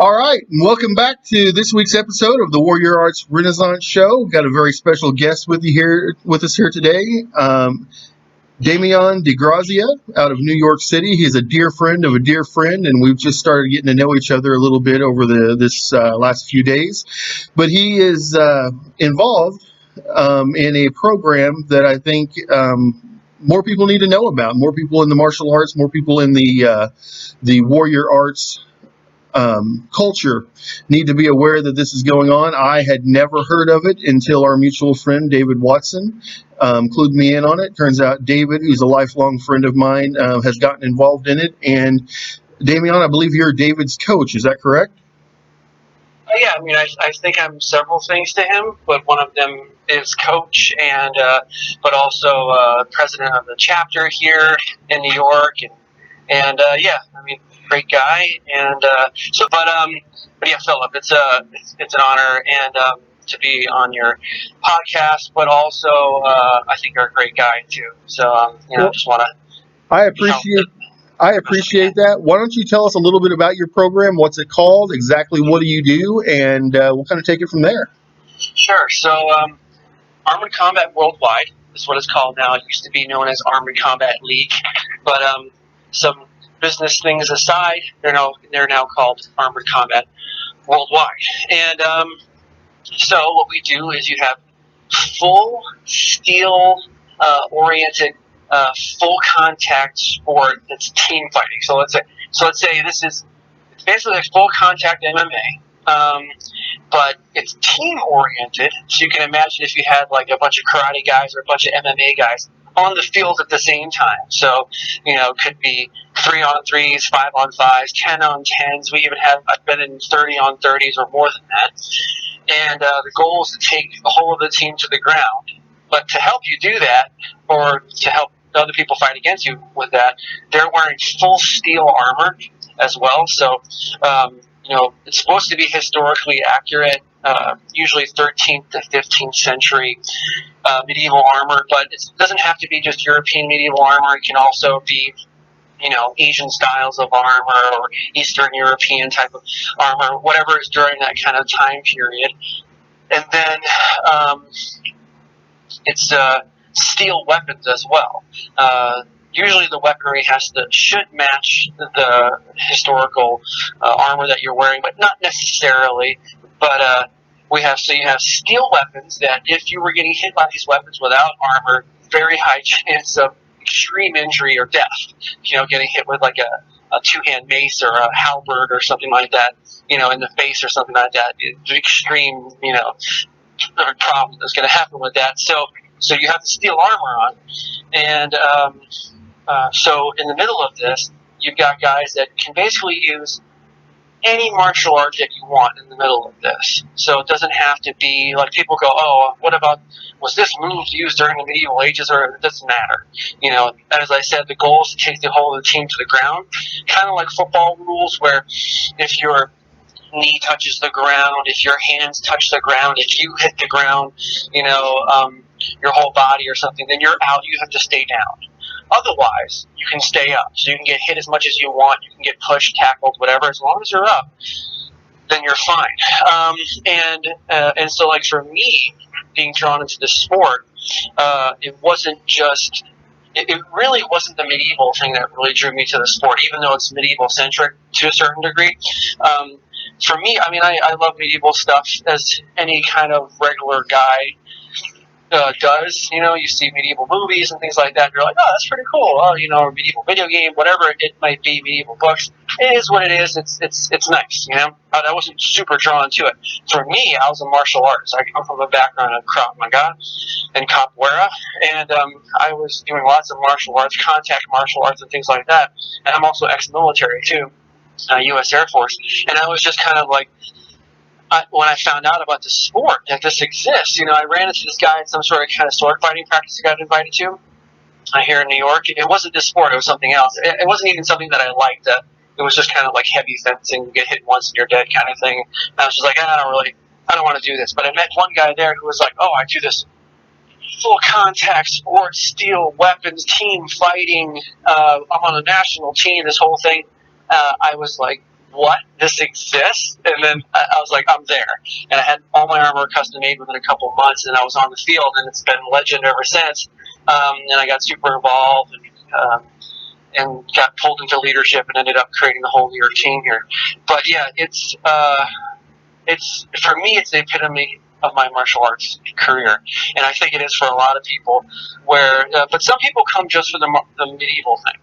All right, and welcome back to this week's episode of the Warrior Arts Renaissance Show. We've got a very special guest with us here today, Damion DiGrazia out of New York City. He's a dear friend of a dear friend, and we've just started getting to know each other a little bit over this last few days. But he is involved in a program that I think more people need to know about. More people in the martial arts, more people in the warrior arts culture need to be aware that this is going on. I had never heard of it until our mutual friend David Watson clued me in on it. Turns out David, who's a lifelong friend of mine, has gotten involved in it. And Damion, I believe you're David's coach. Is that correct? Yeah, I mean, I think I'm several things to him, but one of them is coach, and but also president of the chapter here in New York, and yeah, I mean, great guy, and but yeah, Philip, it's an honor and to be on your podcast, but also I think you're a great guy too. So just want to. I appreciate that. Why don't you tell us a little bit about your program? What's it called? Exactly what do you do? And we'll kind of take it from there. Sure. So Armored Combat Worldwide is what it's called now. It used to be known as Armored Combat League, but some business things aside, they're now called Armored Combat Worldwide. And so what we do is you have full steel oriented full contact sport that's team fighting. So let's say it's basically like full contact MMA. But it's team oriented, so you can imagine if you had like a bunch of karate guys or a bunch of MMA guys on the field at the same time. So, it could be 3-on-3s, 5-on-5s, 10-on-10s. I've been in 30-on-30s or more than that. And the goal is to take the whole of the team to the ground. But to help you do that, or to help other people fight against you with that, they're wearing full steel armor as well. So, it's supposed to be historically accurate, usually 13th to 15th century medieval armor, but it doesn't have to be just European medieval armor. It can also be, Asian styles of armor or Eastern European type of armor, whatever is during that kind of time period. And then it's steel weapons as well. Usually the weaponry should match the historical armor that you're wearing, but not necessarily. But you have steel weapons that if you were getting hit by these weapons without armor, very high chance of extreme injury or death. Getting hit with like a two-hand mace or a halberd or something like that, in the face or something like that. It's extreme, problem that's going to happen with that. So you have the steel armor on, and so in the middle of this, you've got guys that can basically use any martial art that you want in the middle of this. So it doesn't have to be like people go, oh, was this move used during the medieval ages, or it doesn't matter. As I said, the goal is to take the whole of the team to the ground, kind of like football rules where if your knee touches the ground, if your hands touch the ground, if you hit the ground, your whole body or something, then you're out. You have to stay down. Otherwise, you can stay up. So you can get hit as much as you want. You can get pushed, tackled, whatever. As long as you're up, then you're fine. And so, like for me, being drawn into this sport, it wasn't just. It really wasn't the medieval thing that really drew me to the sport, even though it's medieval centric to a certain degree. For me, I mean, I love medieval stuff as any kind of regular guy does. You see medieval movies and things like that. And you're like, oh, that's pretty cool. Oh, a medieval video game, whatever it might be, medieval books. It is what it is. It's nice. But I wasn't super drawn to it. For me, I was a martial artist. I come from a background of Krav Maga and Capoeira, and I was doing lots of martial arts, contact martial arts, and things like that. And I'm also ex-military too, U.S. Air Force. And I was just kind of like, when I found out about this sport, that this exists, I ran into this guy at some sort of kind of sword fighting practice I got invited to here in New York. It wasn't this sport, it was something else. It wasn't even something that I liked. It was just kind of like heavy fencing, you get hit once and you're dead kind of thing. And I was just like, I don't want to do this. But I met one guy there who was like, oh, I do this full contact sport, steel weapons, team fighting. I'm on a national team, this whole thing. I was like, what, this exists? And then I was like, I'm there. And I had all my armor custom made within a couple of months, and I was on the field, and it's been legend ever since. And I got super involved and got pulled into leadership and ended up creating the whole New York team here. But yeah, it's for me, it's the epitome of my martial arts career, and I think it is for a lot of people. But some people come just for the medieval thing.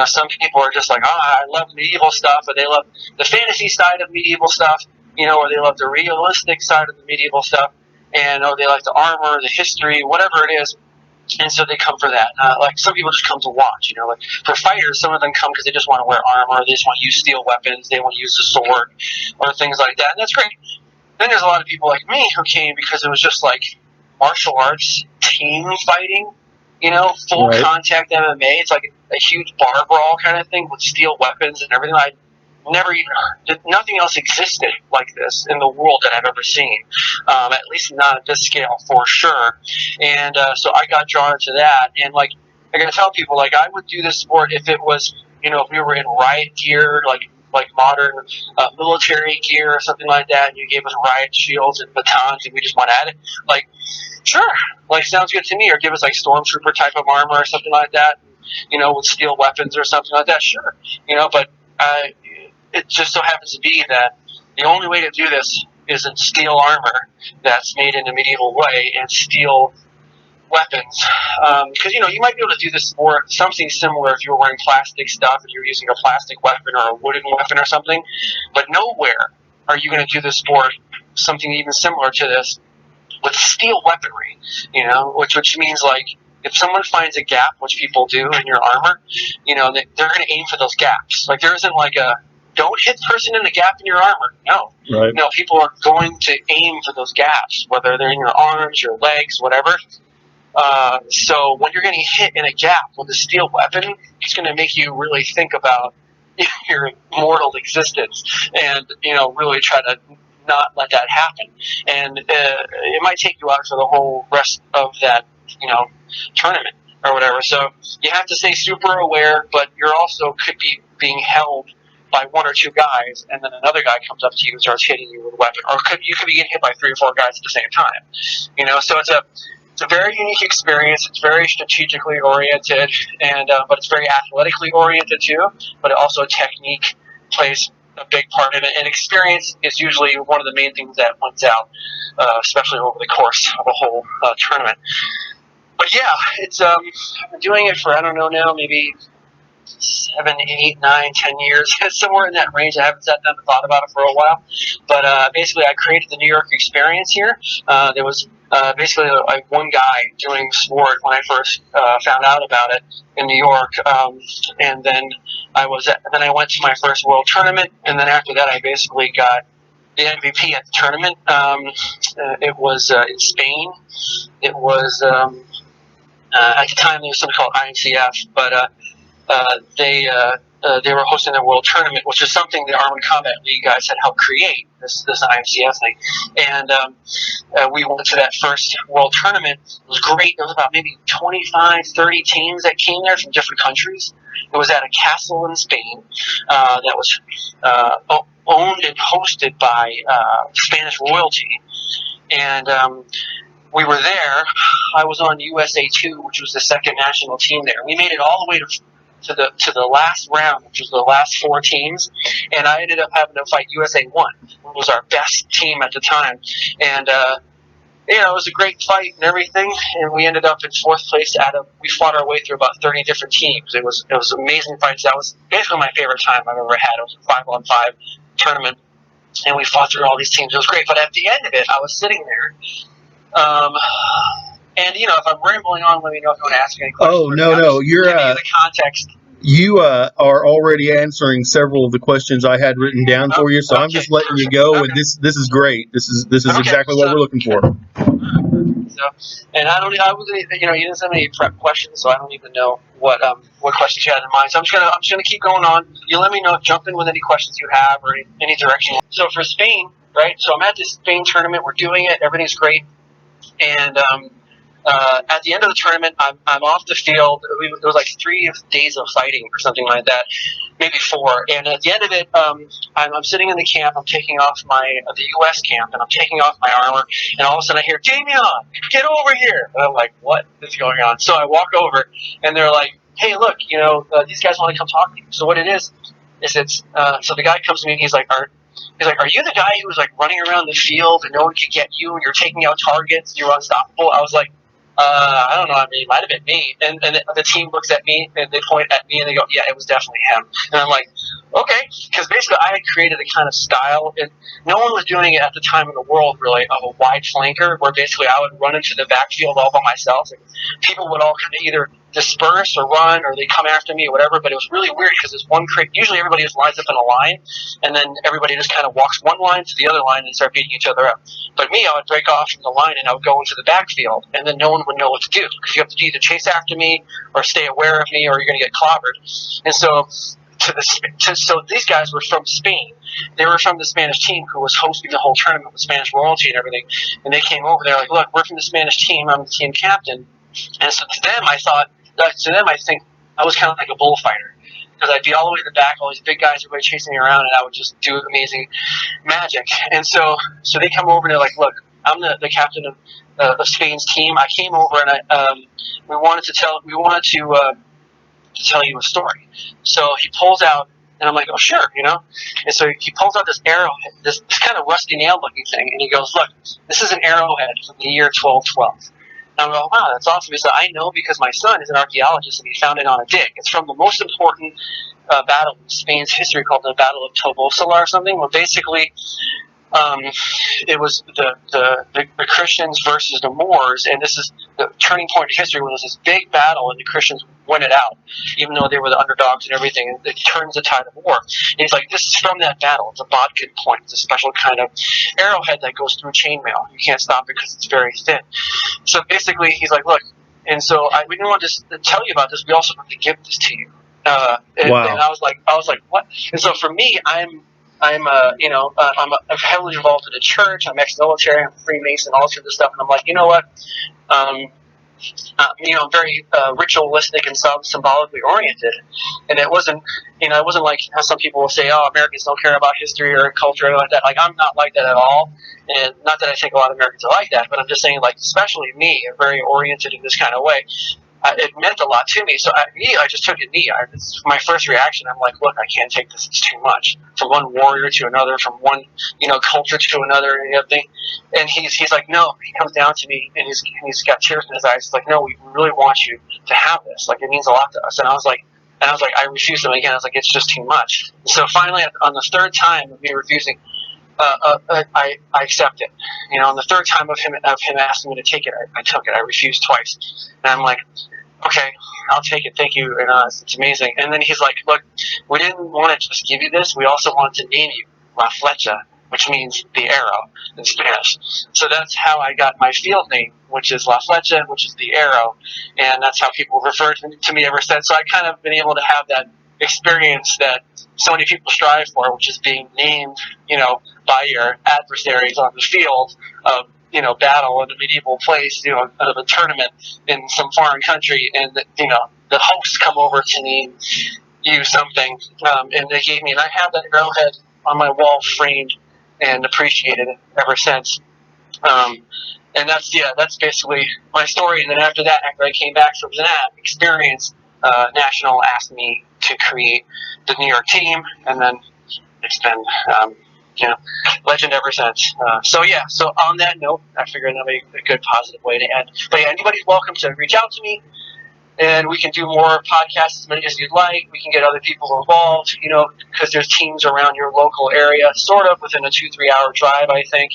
Some people are just like, I love medieval stuff, or they love the fantasy side of medieval stuff, or they love the realistic side of the medieval stuff, or they like the armor, the history, whatever it is. And so they come for that. Like some people just come to watch. Like for fighters, some of them come because they just want to wear armor, they just want to use steel weapons, they want to use the sword, or things like that, and that's great. Then there's a lot of people like me who came because it was just like martial arts team fighting, full Right. contact MMA. It's like a huge bar brawl kind of thing with steel weapons and everything. I never even heard. Nothing else existed like this in the world that I've ever seen, at least not at this scale for sure. And so I got drawn into that. And like I gotta tell people, like I would do this sport if it was, if we were in riot gear, like modern military gear or something like that, and you gave us riot shields and batons, and we just went at it. Like, sure, like sounds good to me. Or give us like stormtrooper type of armor or something like that, with steel weapons or something like that. Sure, but it just so happens to be that the only way to do this is in steel armor that's made in a medieval way and steel weapons. Because, you might be able to do this for something similar if you were wearing plastic stuff and you're using a plastic weapon or a wooden weapon or something. But nowhere are you going to do this for something even similar to this with steel weaponry, which means like if someone finds a gap, which people do in your armor, they're going to aim for those gaps. Like there isn't like a don't hit the person in the gap in your armor. No. Right. No, people are going to aim for those gaps, whether they're in your arms, your legs, whatever. So when you're getting hit in a gap with a steel weapon, it's going to make you really think about your mortal existence and, really try to not let that happen. And it might take you out for the whole rest of that, tournament or whatever. So you have to stay super aware, but you're also could be being held by one or two guys, and then another guy comes up to you and starts hitting you with a weapon. Or you could be getting hit by 3 or 4 guys at the same time. So it's a very unique experience. It's very strategically oriented, and but it's very athletically oriented too. But also technique plays a big part in it, and experience is usually one of the main things that wins out, especially over the course of a whole tournament. But yeah, it's I've been doing it for I don't know now, maybe 7, 8, 9, 10 years, somewhere in that range. I haven't sat down and thought about it for a while. But basically, I created the New York experience here. There was basically like one guy doing sport when I first found out about it in New York, and then I went to my first world tournament, and then after that, I basically got the MVP at the tournament. It was in Spain. It was at the time there was something called INCF, but they were hosting a world tournament, which is something the Armored Combat League guys had helped create, this IMCF thing. And we went to that first world tournament. It was great. There was about maybe 25, 30 teams that came there from different countries. It was at a castle in Spain that was owned and hosted by Spanish royalty. And we were there. I was on USA 2, which was the second national team there. We made it all the way to the last round, which was the last 4 teams, and I ended up having to fight USA 1, which was our best team at the time. And it was a great fight and everything, and we ended up in 4th place we fought our way through about 30 different teams. It was amazing fights. That was basically my favorite time I've ever had. It was a 5-on-5 tournament, and we fought through all these teams. It was great, but at the end of it, I was sitting there, and if I'm rambling on, let me know if you want to ask me any questions. Oh, no, you're the context. You are already answering several of the questions I had written down for you, so I'm just letting you go. And this is great. This is exactly what we're looking for. So, and I wasn't, you didn't send me any prep questions, so I don't even know what questions you had in mind. So I'm just gonna keep going on. You let me know, jump in with any questions you have or any direction. So for Spain, right? So I'm at this Spain tournament. We're doing it. Everything's great, and At the end of the tournament, I'm off the field. It was like 3 days of fighting or something like that, maybe 4. And at the end of it, I'm sitting in the camp. I'm taking off the U.S. camp, and I'm taking off my armor. And all of a sudden, I hear, "Damion, get over here!" And I'm like, "What is going on?" So I walk over, and they're like, "Hey, look, these guys want to come talk to you." So what it is it's so the guy comes to me, and he's like, "Are you the guy who was like running around the field and no one could get you, and you're taking out targets, you're unstoppable?" I was like, I don't know. I mean, it might have been me. And the team looks at me and they point at me and they go, "Yeah, it was definitely him." And I'm like, okay, because basically I had created a kind of style, and no one was doing it at the time in the world really, of a wide flanker, where basically I would run into the backfield all by myself. And people would all kind of either disperse or run, or they come after me or whatever. But it was really weird because there's one crate. Usually everybody just lines up in a line, and then everybody just kind of walks one line to the other line and start beating each other up. But me, I would break off from the line and I would go into the backfield, and then no one would know what to do because you have to either chase after me or stay aware of me, or you're going to get clobbered. And so, so these guys were from Spain. They were from the Spanish team who was hosting the whole tournament with Spanish royalty and everything. And they came over. They're like, "Look, we're from the Spanish team. I'm the team captain." And so to them, I think I was kind of like a bullfighter, because I'd be all the way in the back, all these big guys, everybody chasing me around, and I would just do amazing magic. And so they come over and they're like, "Look, I'm the captain of Spain's team. I came over and we wanted to tell you a story." So he pulls out, and I'm like, "Oh, sure, And so he pulls out this arrowhead, this kind of rusty nail looking thing, and he goes, "Look, this is an arrowhead from the year 1212. And I'm going, "Wow, that's awesome." He said, "I know because my son is an archaeologist and he found it on a dig. It's from the most important battle in Spain's history called the Battle of Tobosola or something. Well, basically, it was the Christians versus the Moors, and this is the turning point in history when there was this big battle and the Christians win it out, even though they were the underdogs and everything. And it turns the tide of war." And he's like, "This is from that battle. It's a bodkin point. It's a special kind of arrowhead that goes through chainmail. You can't stop it because it's very thin." So basically, he's like, "Look," and so we didn't want to tell you about this. We also want to give this to you. And I was like, "What?" And so for me, I'm heavily involved in the church. I'm ex-military. I'm Freemason, all sorts of stuff. And I'm like, you know what? Very ritualistic and symbolically oriented. And it wasn't like how some people will say, "Oh, Americans don't care about history or culture," or like that. Like, I'm not like that at all. And not that I think a lot of Americans are like that, but I'm just saying, like, especially me, very oriented in this kind of way. It meant a lot to me. So I just took a knee. My first reaction, I'm like, "Look, I can't take this. It's too much. From one warrior to another, from one culture to another, and everything." And he's like, "No." He comes down to me, and he's got tears in his eyes. He's like, "No, we really want you to have this. Like, it means a lot to us." And I was like, I refused him again. I was like, "It's just too much." So finally, on the third time of me refusing, I accept it. On the third time of him asking me to take it, I took it. I refused twice, and I'm like, "Okay, I'll take it. Thank you." And it's amazing. And then he's like, "Look, we didn't want to just give you this. We also wanted to name you La Flecha, which means the arrow in Spanish." So that's how I got my field name, which is La Flecha, which is the arrow, and that's how people refer to me ever since. So I kind of been able to have that experience that so many people strive for, which is being named, by your adversaries on the field of, battle in a medieval place, of a tournament in some foreign country, and the hosts come over to name you something, and they gave me, and I have that arrowhead on my wall framed and appreciated it ever since. And that's basically my story. And then after I came back from that experience, National asked me to create the New York team, and then it's been legend ever since. So on that note, I figured that'd be a good positive way to end. But yeah, anybody's welcome to reach out to me, and we can do more podcasts, as many as you'd like. We can get other people involved, because there's teams around your local area, sort of within a 2-3 hour drive, I think.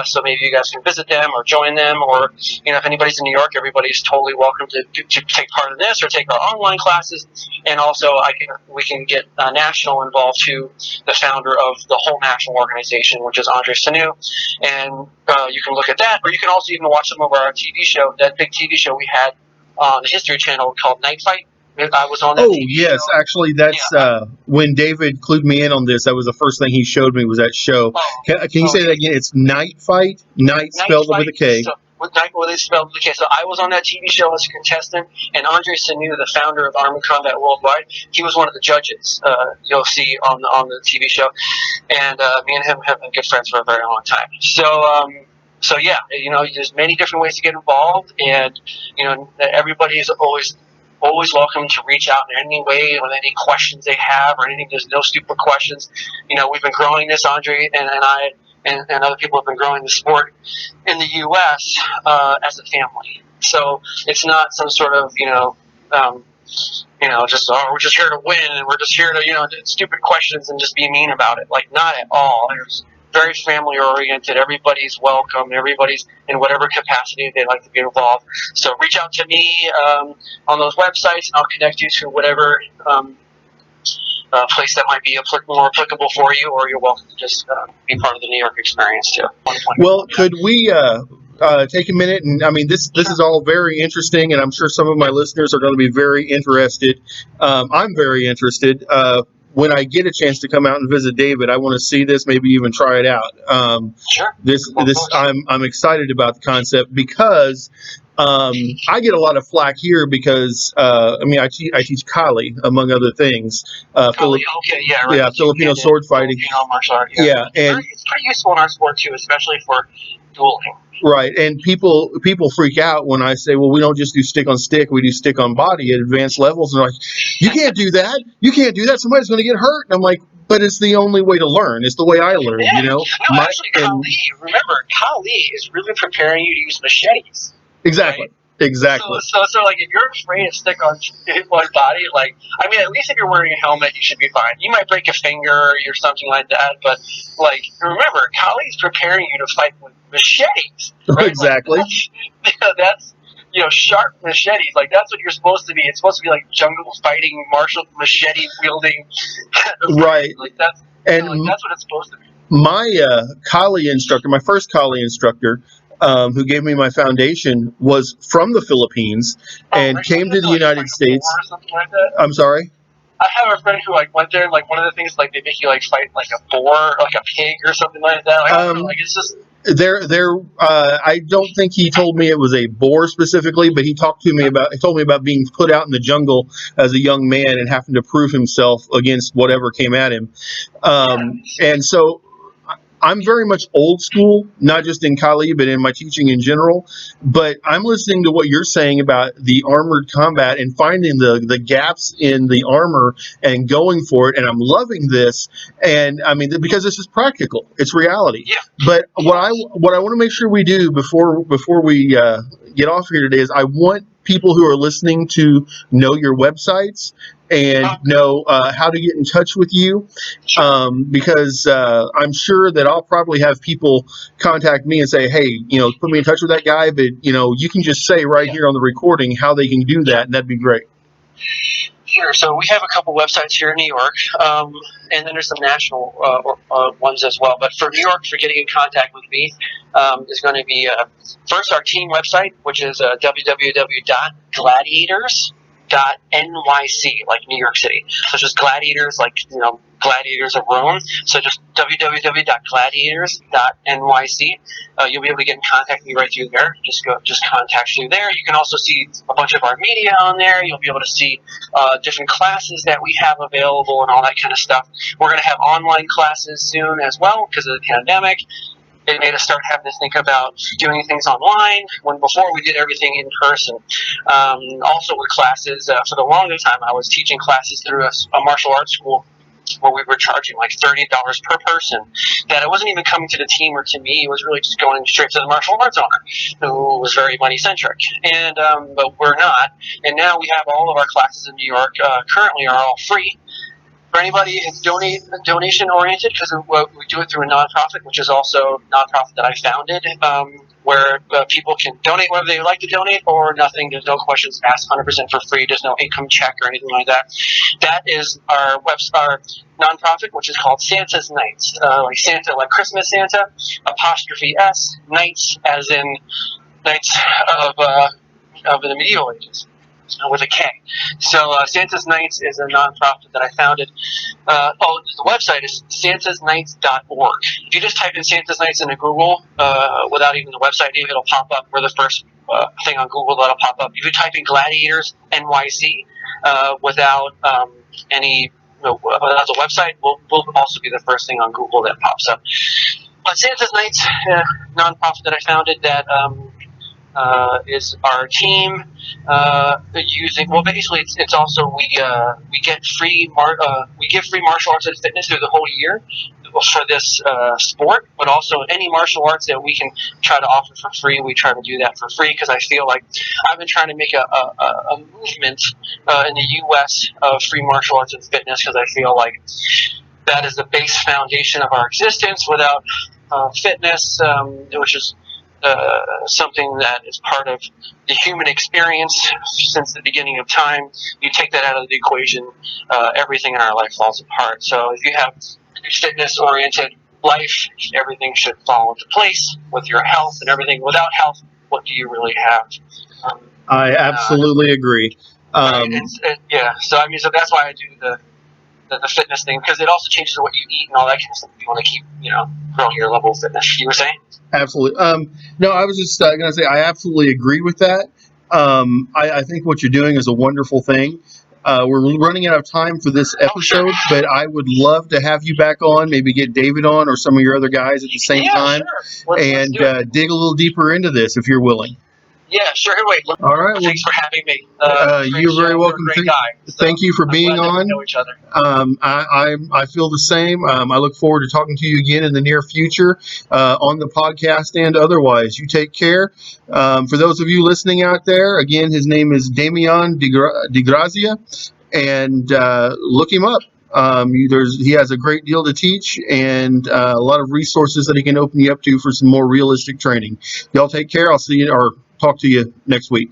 So maybe you guys can visit them or join them, or if anybody's in New York, everybody's totally welcome to take part in this or take our online classes. And also, we can get National involved too, the founder of the whole National organization, which is Andre Sanu, and you can look at that, or you can also even watch some of our TV show, that big TV show we had on the History Channel called Night Fight. I was on that TV yes, show. actually, that's when David clued me in on this. That was the first thing he showed me was that show. Can you say that again? It's Night Fight? Night spelled with a K. What they spelled. Okay, so I was on that TV show as a contestant, and Andre Sanu, the founder of Armored Combat Worldwide, he was one of the judges. You'll see on the TV show, and me and him have been good friends for a very long time. So yeah, there's many different ways to get involved, and everybody is always welcome to reach out in any way with any questions they have or anything. There's no stupid questions. We've been growing this, Andre and I, and other people have been growing the sport in the U.S. As a family. So it's not some sort of just we're just here to win and we're just here to do stupid questions and just be mean about it. Like, not at all. It's very family oriented. Everybody's welcome. Everybody's in whatever capacity they'd like to be involved. So reach out to me on those websites, and I'll connect you to whatever place that might be more applicable for you, or you're welcome to just be part of the New York experience too. Well, could we take a minute? And I mean, this is all very interesting, and I'm sure some of my listeners are going to be very interested. I'm very interested. When I get a chance to come out and visit David, I want to see this, maybe even try it out. Sure. I'm excited about the concept because I get a lot of flack here because I teach Kali, among other things. Okay, yeah, right. Filipino sword fighting. Filipino martial art. Yeah, and it's pretty useful in our sport too, especially for dueling. Right, and people freak out when I say, well, we don't just do stick on stick, we do stick on body at advanced levels. And they're like, you can't do that. You can't do that. Somebody's going to get hurt. And I'm like, but it's the only way to learn. It's the way I learn, Yeah. No, actually, Kali is really preparing you to use machetes. Exactly. Right? Exactly. So like, if you're afraid to stick on one body, at least if you're wearing a helmet, you should be fine. You might break a finger or something like that, but remember, Kali's preparing you to fight with machetes. Right? Exactly. That's sharp machetes. That's what you're supposed to be. It's supposed to be like jungle fighting, martial machete wielding. Right. That's what it's supposed to be. My Kali instructor, my first Kali instructor, who gave me my foundation, was from the Philippines and came to the United States. Or something like that? I'm sorry? I have a friend who went there, and one of the things they make you fight a boar, a pig or something like that. I don't know, it's just I don't think he told me it was a boar specifically, but he told me about being put out in the jungle as a young man and having to prove himself against whatever came at him. And so I'm very much old school, not just in Kali, but in my teaching in general. But I'm listening to what you're saying about the armored combat and finding the gaps in the armor and going for it. And I'm loving this. And I mean, because this is practical, it's reality. Yeah. But what I want to make sure we do before we get off here today is I want people who are listening to know your websites and know how to get in touch with you, because I'm sure that I'll probably have people contact me and say, hey, put me in touch with that guy, but you can just say right here on the recording how they can do that, and that'd be great. Sure. So we have a couple websites here in New York, and then there's some national ones as well. But for New York, for getting in contact with me, is going to be first our team website, which is www.gladiators.nyc, like New York City. So just gladiators, gladiators of Rome. So just www.gladiators.nyc. You'll be able to get in contact with me right through there. Just contact you there. You can also see a bunch of our media on there. You'll be able to see different classes that we have available and all that kind of stuff. We're going to have online classes soon as well because of the pandemic. It made us start having to think about doing things online when before we did everything in person. Also with classes, for the longest time I was teaching classes through a martial arts school where we were charging $30 per person. That it wasn't even coming to the team or to me. It was really just going straight to the martial arts owner, who was very money centric. And but we're not. And now we have all of our classes in New York currently are all free for anybody who's donation oriented, because we do it through a nonprofit, which is also a nonprofit that I founded, where people can donate whether they like to donate or nothing. There's no questions asked, 100% for free. There's no income check or anything like that. That is our nonprofit, which is called Santa's Nights, like Santa, like Christmas Santa, apostrophe S, Nights as in Knights of the medieval ages. with a K. So Santa's Nights is a nonprofit that I founded. The website is santasnights.org. If you just type in Santa's Nights into Google without even the website name, it'll pop up. We're the first thing on Google that'll pop up. If you type in Gladiators NYC without any without the website, we'll also be the first thing on Google that pops up. But Santa's Nights, nonprofit that I founded that is our team using. Well, basically, it's also we get free we give free martial arts and fitness through the whole year for this sport, but also any martial arts that we can try to offer for free. We try to do that for free because I feel like I've been trying to make a movement in the U.S. of free martial arts and fitness because I feel like that is the base foundation of our existence. Without fitness, which is something that is part of the human experience since the beginning of time. You take that out of the equation, everything in our life falls apart. So if you have a fitness-oriented life, everything should fall into place with your health and everything. Without health, what do you really have? I absolutely agree. Right. So I mean, so that's why I do the fitness thing, because it also changes what you eat and all that kind of stuff. If you want to keep, growing your level of fitness. You were saying? Absolutely. No, I was just going to say I absolutely agree with that. I think what you're doing is a wonderful thing. We're running out of time for this episode, but I would love to have you back on, maybe get David on or some of your other guys at the same time, sure. and dig a little deeper into this if you're willing. Yeah, sure. Wait. All right. Thanks for having me. You're very welcome. Great guy. Thank you for being on. We know each other. I feel the same. I look forward to talking to you again in the near future on the podcast and otherwise. You take care. For those of you listening out there, again, his name is Damion DiGrazia, and look him up. He has a great deal to teach and a lot of resources that he can open you up to for some more realistic training. Y'all take care. I'll see you or talk to you next week.